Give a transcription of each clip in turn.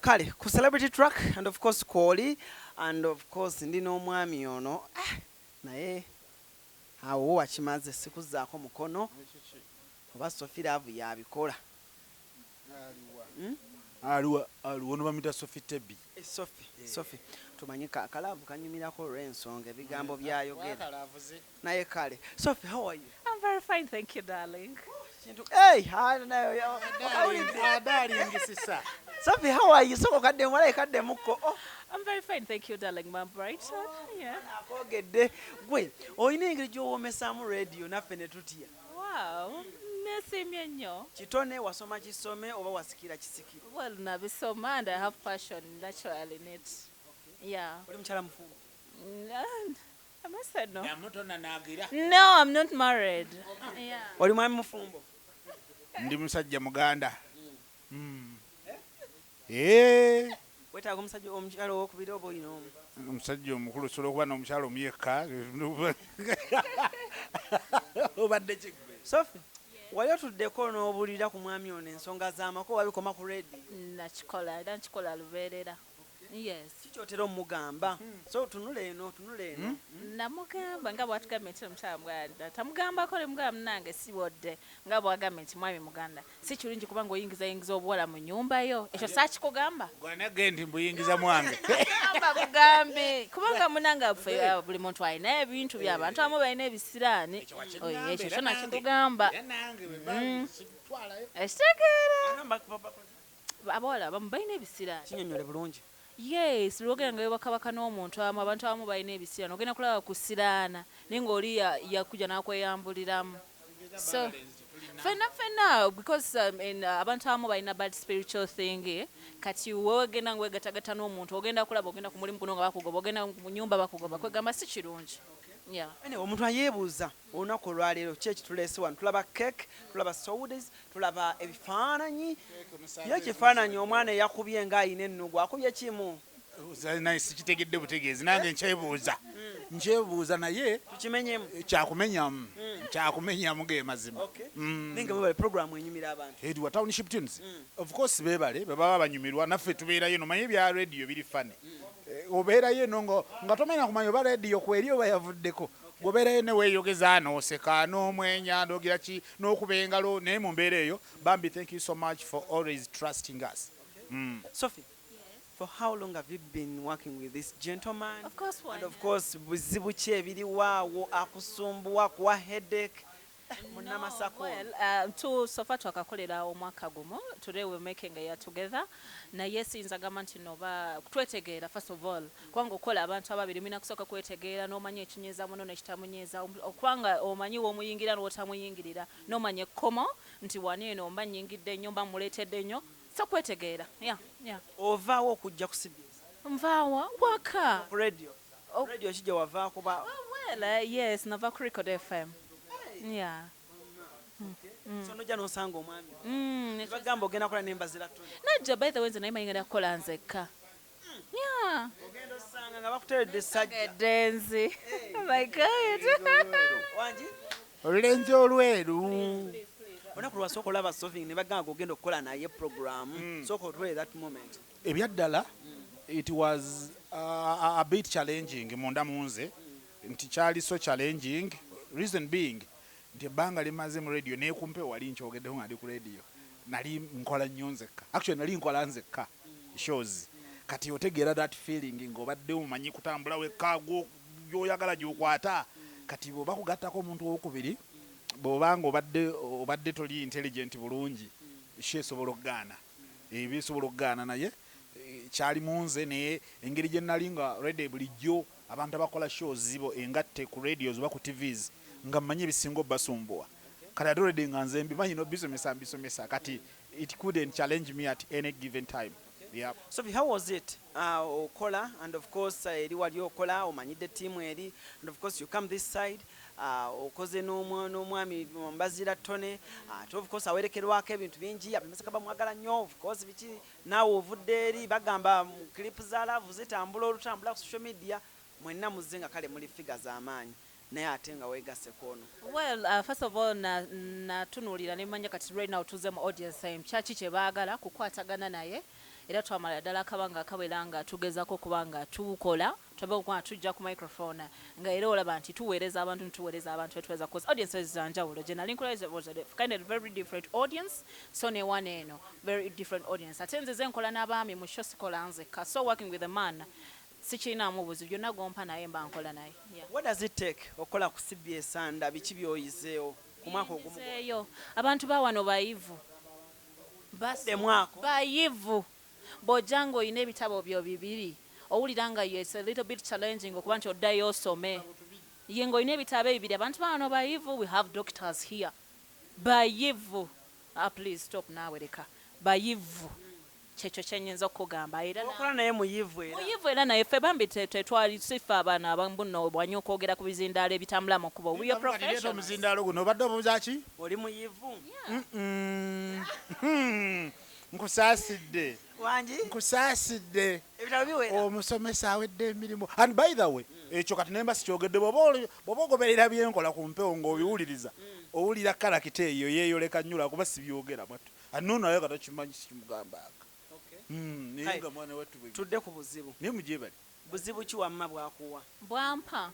Kale ku celebrity track and of course Koli and of course ndi n'omwami ono naye awo wakimaze sikuzaako mukono oba Sophie Love yabikola aliwa ono bamita Sophie Tebi Sophie tumanyi Kalaavu kanyumirako olw'ensonga ebigambo byayogera naye kale Sophie, how are you? I'm very fine, thank you, darling. Hey, darling sisa. Sophie, how are you? Soko kadde mwala kadde muko. I'm very fine, thank you, darling, my bright. Yeah. Akogedde gwe oyina engeri gy'owoomesaamu radio naffe ne tutya. Wow. Nesimye nnyo. Kitone wasoma kisome oba wasikira kisikira. Well, nabisoma and I have passion naturally in it. Yeah. Oli mukyala mufumbo. I said no. Nagira. No, I'm not married. Yeah. Oli mwami mufumbo. Ndi musajja muganda. Wetaaga omusajja omukyala owokubiri oba olina omu? Omusajja omukulu osobola okuba n'omukyala omuyekka. Obadde kigwe. Sophie, wali otuddeko n'obuulira ku mwami ono ensonga z'amako wabikoma ku radio? Nakikola lubeerera. Yes. Kikyotera omugamba. So tunula eno. Namugamba nga bw'atugambye nti omukyala muganda. Tamugambako ne mugamba nange siwodde nga bw'agambye nti mwami muganda. Si kirungi kuba ng'oyingiza obuwala mu nnyumba yo. Ekyo saakikugamba. Gwanage nti mbuyingiza mwange. Gamba bugambe. Kubanga munanga buli muntu alina ebintu by'abantu abamu balina ebisiraani. Ekyo kyo nakikugamba. Ekitegeera. Abawala abamu balina ebisiraani. Kinnyonnyole bulungi. Yes, lwogera nga webakabaka n'omuntu abantu abamu balina ebisiraani ogenda kulaba kusiraana naye ng'oli yakujja n'akweyambuliramu. So fena because abantu abamu balina bad spiritual thing kati wegenda ngwegatagata n'omuntu ogenda kulaba ogenda ku mulimu guno nga bakugoba ogenda mu nnyumba bakugoba kwegamba si kirungi. Yeah. Omuntu ayeebuuza olunaku olwaleero ki ekituleese wano tulaba cake tulaba sodas tulaba ebifaananyi ye ekifaananyi omwana eyakubye ng'ayina ennugu akubye kimu naye sikitegedde butegeezi nange nkyebuuza naye tukimenyemu kyakumenyamu ge mazima nenga mwebale programu enyumira abantu Edwa Township Tunes of course beebale baba banyumirwa naffe tubeerayo no manyi bya radio biri fane obeerayo eno nga tomanya kumanya oba radio kweri oba yavuddeko gobeerayo ne weeyogeza n'oseka n'omwenya n'ogira ki n'okuba engalo naye mu mbeera eyo Bambi, thank you so much for always trusting us. Sophie, for how long have you been working with this gentleman? Of course, and of course buzibu ki ebiriwaawo akusumbuwa kuwa headache so far twakakolera omwaka gumu. Today we're making a year together. Naye siyinza gamba nti noba twetegeera first of all kubanga okola abantu ababiri mina kusooka kwetegeera n'omanya ekinyeeza muno n'ekitamunyeeza okubanga omanyi w'omuyingira n'otamuyingirira n'omanya ekkomo nti wani eno mba nnyingidde nnyo mba muleetedde nnyo so kwetegeera. ovaawo okujja kusibiriza nvaawa waka ku radio kijja wavaako ba yes nava ku Record FM. Yeah. So nojja n'osanga omwami bagamba ogenda kola n'embazira ttone najja by the way nze naye mayingira kukola nzekka. ogenda osanga nga bakuteredde essajja denzi. My God. wangi Olulenzi olweru olunaku lwasooka olaba Sophie ne bagamba ogenda okukola naye programu sooka otwere that moment ebyaddala it was a bit challenging munda munze nti kyali so challenging reason being nti ebbanga limaze mu radio neekumpe wali nkyogeddeho nga ndi ku radio nali nkola nnyo nzekka actually nali nkola nzekka shows kati otegeera that feeling ng'obadde omanyi kutambula wekka gyoyagala gy'okwata kati bw'oba kugattako omuntu owokubiri bw'obanga obadde toli intelligent bulungi esobola okugaana ebisobola okugaana naye kyali munze naye engeri gye nnali nga radio bulijjo abantu abakola shows zibo engatte ku radios oba ku TVs nga mmanyi ebisinga obbasumbuwa kati ate already nga nze mbimanyi n'obisomesa kati it couldn't challenge me at any given time. Yeah. Sophie, how was it? Okola and of course eri wali okola omanyidde team eri and of course you come this side okoze n'omwami mbazira ttone ate of course awerekerwako ebintu bingi abemeseka bamwagala nnyo of course biki naawe ovudde eri bagamba clip za love zitambula olutambula ku social media mwenna muzze nga kale muli figure z'amaanyi naye ate nga weegasse kono. Well, first of all natunuulira ne manya kati right now tuze mu audience time kyaki kye baagala kukwatagana naye era twamala ddala akabanga akawera nga tugezako kuba nga tukola tulaba okuba tujja ku microphone nga era olaba nti tuweereza abantu betuweza cause audiences za njawulo generally nkola was a kind of very different audience so ne one eno very different audience ate nze nkola n'abaami mu show sikola nzekka so working with a man sikirinaamu buzibu byonna gompa naye mba nkola naye. What does it take okola ku CBS anda biki byoyizeewo ku mwaka ogumu? Abantu bawano bayivu bayivu bw'ojjanga olina ebitabo byo bibiri owulira nga it's a little bit challenging okuba nti oddayo osome ye ng'olina ebitabo ebibiri abantu bawano bayivu. We have doctors here bayivu. Please stop naawe leka bayivu kyekyo kyenyinza okugamba era okola naye muyivu era naye ffe bambi tetwali sifa abaana abambuno bwanyu okwogera ku bizindaalo ebitambula mu kubo we are professionals. Omuzindaalo guno obadde obuuzaki? Oli muyivu? Nkusaasidde. Wangi? Nkusaasidde. Ebitabo biwera. Omusomesa awedde emirimu. And by the way, ekyo kati nemba sikyogedde bw'oba ogoberera byenkola ku mpewo ng'obiwuliriza. Owulira kalakita eyo yeeyoleka nnyula kuba sibyogera bwatyo. Anno naye kata kimanyi sikimugambanga. Naye nga mwana wattu bwe. Tudde ku buzibu. Naye mugyebali. Buzibu ki wamma bwakuwa? Bwampa.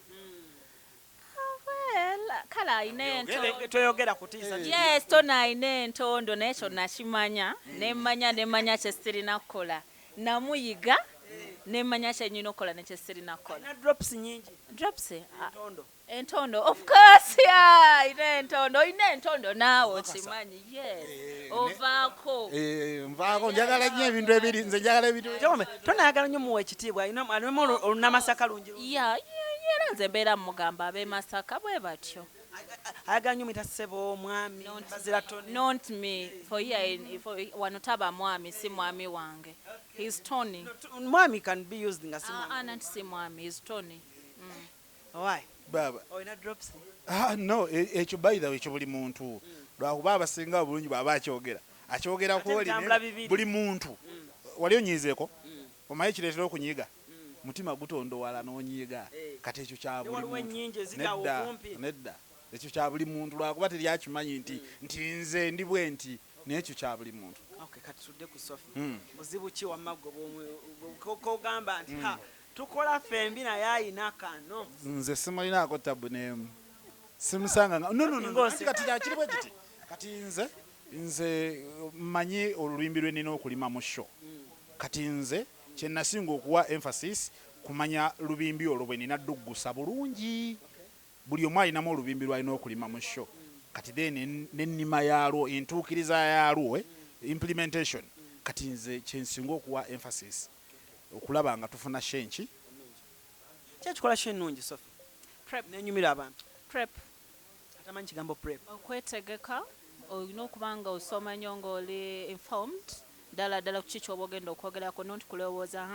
Kale ayina entondo. Toyogera kutiisa. Yes, tona ayina entondo naye kyonna kimanya nemmanya kye sirina kukola namuyiga nemmanya kyenyina okukola nekye sirina kukola. Na drops nyingi. Drops? Entondo. Of course, yeah. Ina entondo naawe okimanyi. Yes. Ovaako. Nvaako njagala nnyo ebintu ebiri nze njagala ebintu. Tonayagala nnyo muwa ekitiibwa alina olunamasaka lungi. Era nze mbeera mugamba ab'e Masaka bwe batyo. Ayagala nnyo mwita ssebo mwami Bazira Tony. Not me. Wano taba mwami si mwami wange. He's Tony. Mwami can be used nga si mwami. Nanti si mwami, he's Tony. Why? Baba. Oyina drops? No, ekyo by the way ekyo buli muntu. Lwakuba abasinga bulungi bw'aba akyogera. Akyogera ku buli muntu. Wali onyiizeeko? Omaye kireetera okunyiiga. Mutima gutondowala n'onyiiga. Kati ekyo kya buli muntu. Nedda. Ekyo kya buli muntu lwakuba teri akimanyi nti nze ndi bwe nti n'ekyo kya buli muntu. Okay, kati tudde ku Sophie. Buzibu ki wamma kogamba nti tukola fembi naye ayina kano. Nze simulinaako tabu n'emu. Simusanga nga no kati kyakiri bwe kiti. Kati nze mmanyi olulwimbi lwe nina okulima mu show. Kati nze kye nasinga okuwa emphasis kumanya lubimbi olwo bwe nina dduggusa bulungi. Buli omu alinamu olubimbi lwalina okulima mu show. Kati n'ennima yaalwo entuukiriza yaalwo implementation. Kati nze kye nsinga okuwa emphasis okulaba nga tufuna shenki. Kyekikola kyennungi Sophie? Prep. Nenyumira abantu. Prep. Atamanyi kigambo prep. Okwetegeka olina okuba nga osoma nnyo ng'oli informed ddala ku kiki ky'oba ogenda okwogerako nonti kulowooza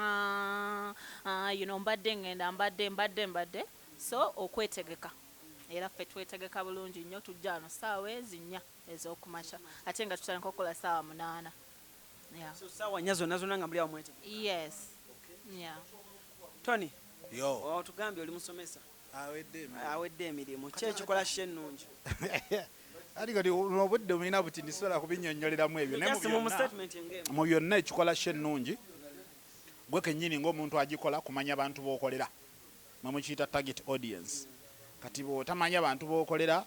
mbadde so okwetegeka era ffe twetegeka bulungi nnyo tujja ano ssaawa ezi 4 ez'okumakya ate nga tutandika okukola ssaawa 8. So ssaawa 4 zonna nga muli awo mwetegeka? Yes. Yeah. Tony, otugambye oli musomesa awedde emirimu ki ekikola kyennungi? Ati kati obudde mulina buti ndisobola kubinnyonnyoleramu ebyo mu byonna ekikola kyennungi gwe kennyini ng'omuntu agikola kumanya abantu b'okolera mwe mukiyita target audience. Kati bw'otamanya abantu b'okolera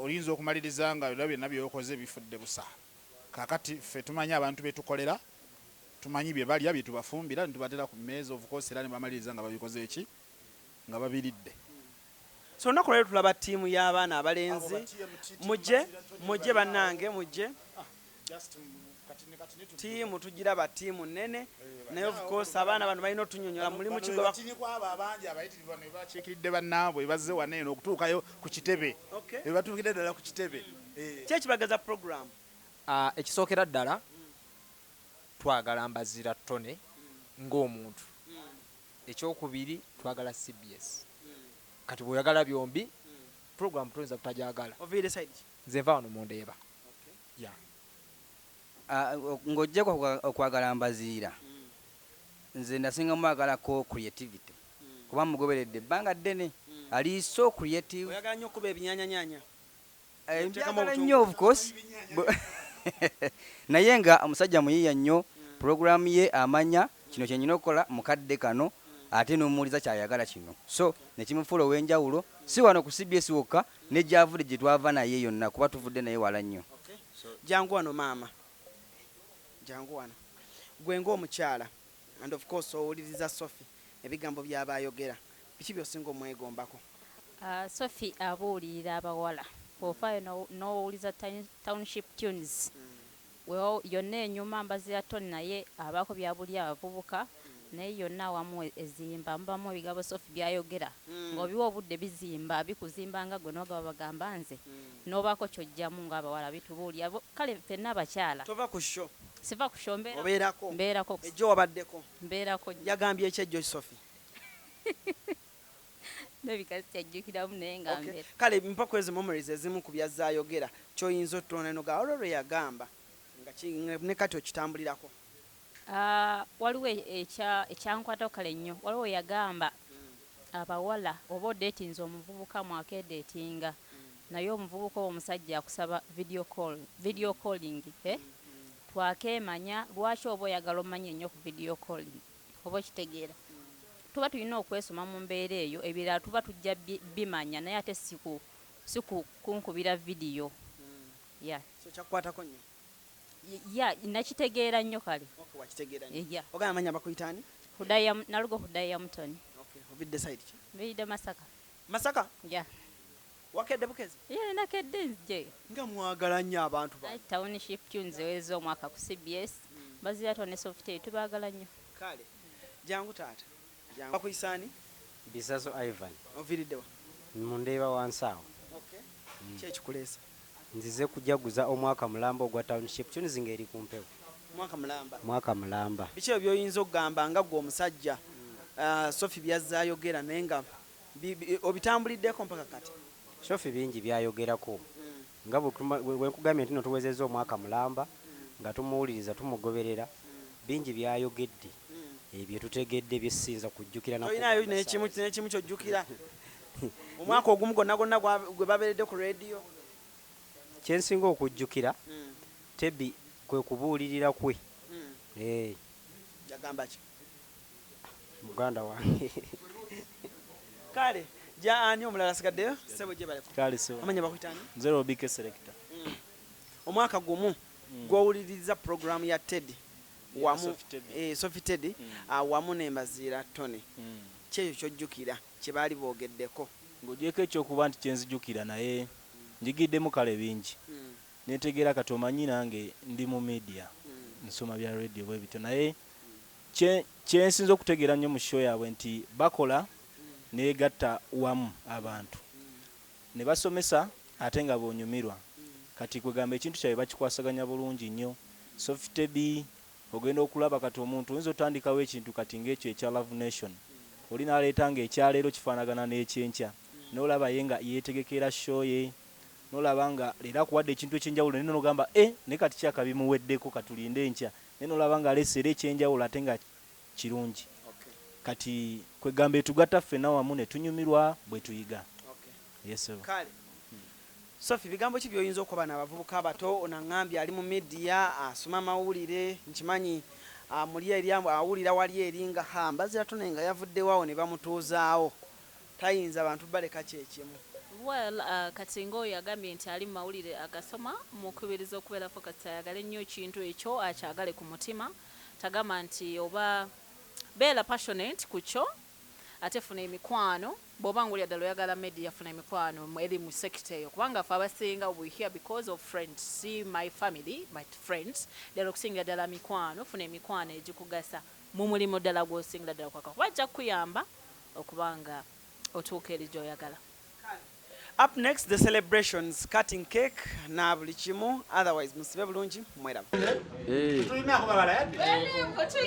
oyinza okumaliriza nga byonna by'okoze bifudde busa. Kaakati ffe tumanyi abantu be tukolera tumanyi bye balya bye tubafumbira ne tubatera ku mmeeza of course era ne bamaliriza nga babikoze eki nga babiridde. So olunaku lwero tulaba ttiimu y'abaana abalenzi mujje bannange mujje ttiimu tugiraba ttiimu nnene naye of course abaana bano balina otunyonyola mulimu kigoba abangi abayitirivu ne bakiikiridde bannaabwe bazze wano eno okutuukayo ku kitebe batuukidde ddala ku kitebe. Kyekibagaza program ekisookera ddala twagala Mbazira Tony ng'omuntu. Ekyokubiri twagala CBS. Kati bw'oyagala byombi program tuyinza butajagala. Oviire side nze nva wano mundeeba. Ng'ojja okwagala Mbazira nze nasinga mwagalako creativity kuba mugoberedde ebbanga ddene ali so creative. Oyagala nnyo okuba ebinyaanyanya? Njagala nnyo of course naye nga omusajja muyiiya nnyo program ye amanya kino kyenyina okukola mukadde kano ate n'omuwuliza kyayagala kino so nekimufuula ow'enjawulo si wano ku CBS wokka ne gyavudde gye twava naye yonna kuba tuvudde naye wala nnyo. Jangu wano maama, jangu wano gwe ng'omukyala and of course owuliriza Sophie ebigambo by'aba ayogera biki by'osinga omwegombako? Sophie abuulirira abawala bw'ofaayo n'owuliza Township Tunes yonna enyuma Mbazira Tony naye abaako byabuli abavubuka naye yonna awamu ezimba mubamu ebigambo Sophie byayogera ng'obiwa obudde bizimba bikuzimba nga gwe n'ogaba bagamba nze n'obaako kyojjamu ng'abawala bitubuulira kale ffenna abakyala Tova ku show siva ku show mbeerako ejjo wabaddeko mbeerako yagambye ekyejjo Sophie nebikazi kyajjukiramu naye nga mbeera kale mpa kwezi memories ezimu ku byazaayogera ky'oyinza otutonda noga olwo lwe yagamba nga ne kati okitambulirako. Waliwo ekyankwata kale nnyo waliwo yagamba abawala oba odeetinze omuvubuka mwakedeetinga naye omuvubuka omusajja akusaba video calling twakemanya lwaki oba oyagala omanye ennyo ku video calling oba okitegeera tuba tulina okwesoma mu mbeera eyo ebirala tuba tujja bimanya naye ate sikunkubira video kyakukwatako nnyo nakitegeera nnyo kale ogamba amanya bakuyitaani nalugo Hudaya Mutoni ovidde side ki vidde Masaka wakedde bukezi nakedde nje nga mwagala nnyo abantu Township Tunes eweza omwaka ku CBS Mbazira Tony Software tubaagala nnyo kale jangu taata jangu bakuyisaani Bisazo Ivan oviriddewa mundeeba wansi awo ki ekikuleesa nzize kujaguza omwaka mulamba ogwa Township Tunes ng'eri ku mpewo mwaka mulamba biki ebyo by'oyinza okugamba nga gwe omusajja Sophie byazaayogera naye nga obitambuliddeko mpaka kati Sophie bingi byayogerako nga bwenkugambye nti no tuwezezza omwaka mulamba nga tumuwuliriza tumugoberera bingi byayogedde ebyo tutegedde byesinza kujjukira olinayo nekimu kyojjukira omwaka ogumu gonna gwe baberedde ku radio kyensinga okujjukira Tebi kwe kubuulirira kwe yagamba ki muganda wange kale ani omulala asigaddeyo sebo gye baleko amanya bakuyitaani nze Robike Selector omwaka gumu gw'owuliriza programu ya Teddy wamu Sophie Teddy wamu ne Mbazira Tony kyekyo kyojjukira kye baali boogeddeko ng'ogyeko ekyokuba nti kyenzijjukira naye njigiddemu kale bingi netegeera kati omanyi nange ndi mu media nsoma bya radio bwe bityo naye kyensinza okutegeera nnyo mu show yaabwe nti bakola neegatta wamu abantu ne basomesa ate nga bonyumirwa kati kwegamba ekintu kyabwe bakikwasaganya bulungi nnyo Sophie Teddy ogenda okulaba kati omuntu oyinza otandikawo ekintu kati ng'ekyo ekya Love Nation oli n'aleeta ng'ekyaleero kifaanagana n'ekyenkya n'olaba ye nga yeetegekera show ye n'olaba nga leero akuwadde ekintu ekyenjawulo naye n'ogamba ne kati kyaka bimuweddeko katulinde enkya naye n'olaba nga aleesera ekyenjawulo ate nga kirungi kati kwegamba etugatta ffenna wamu ne tunyumirwa bwe tuyiga kale Sophie bigambo ki by'oyinza okuba n'abavubuka abato onaŋŋambye ali mu media asoma amawulire nkimanyi muli eri awulira wali eri nga Mbazira Tony nga yavuddewawo ne bamutuuzaawo tayinza abantu baleka kyekimu kati ng'oyo yagambye nti ali mu mawulire agasoma mukubiriza okubeera focus ayagala ennyo ekintu ekyo akyagale ku mutima tagamba nti oba beera passionate ku kyo ate funa emikwano bw'oba ng'olya ddala oyagala media funa emikwano eri mu sector eyo kubanga ffe abasinga we here because of friends see my family my friends ddala okusingira ddala mikwano funa emikwano egikugasa mu mulimu ddala gw'osingira ddala kwaka kuba ajja kukuyamba okuba nga otuuka eri gy'oyagala. Up next, the celebrations, cutting cake, na buli kimu, otherwise musibe bulungi mweraba. Happy birthday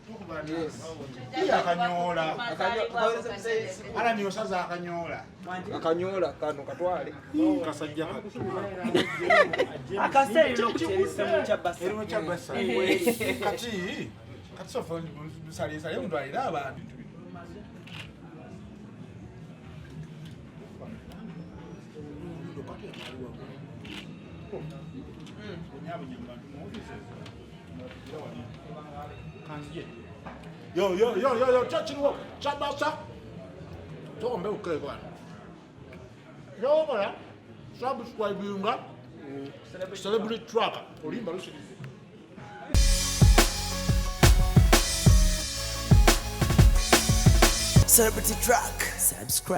to Akanyola. Ala niyo saza akanyola. Akanyola kano katwale. Kasajja Akaseri n'okukyerisa mu kyabasa. Erimu kyabasa. Kati sofa musalisa yo ndwalira abantu. Yo, chachiriwo, chabasa. Tombe ukele bwana. Yo bwana. Subscribe yunga. Celebrity Tracker. Olimba lushirize. Celebrity Track. Subscribe.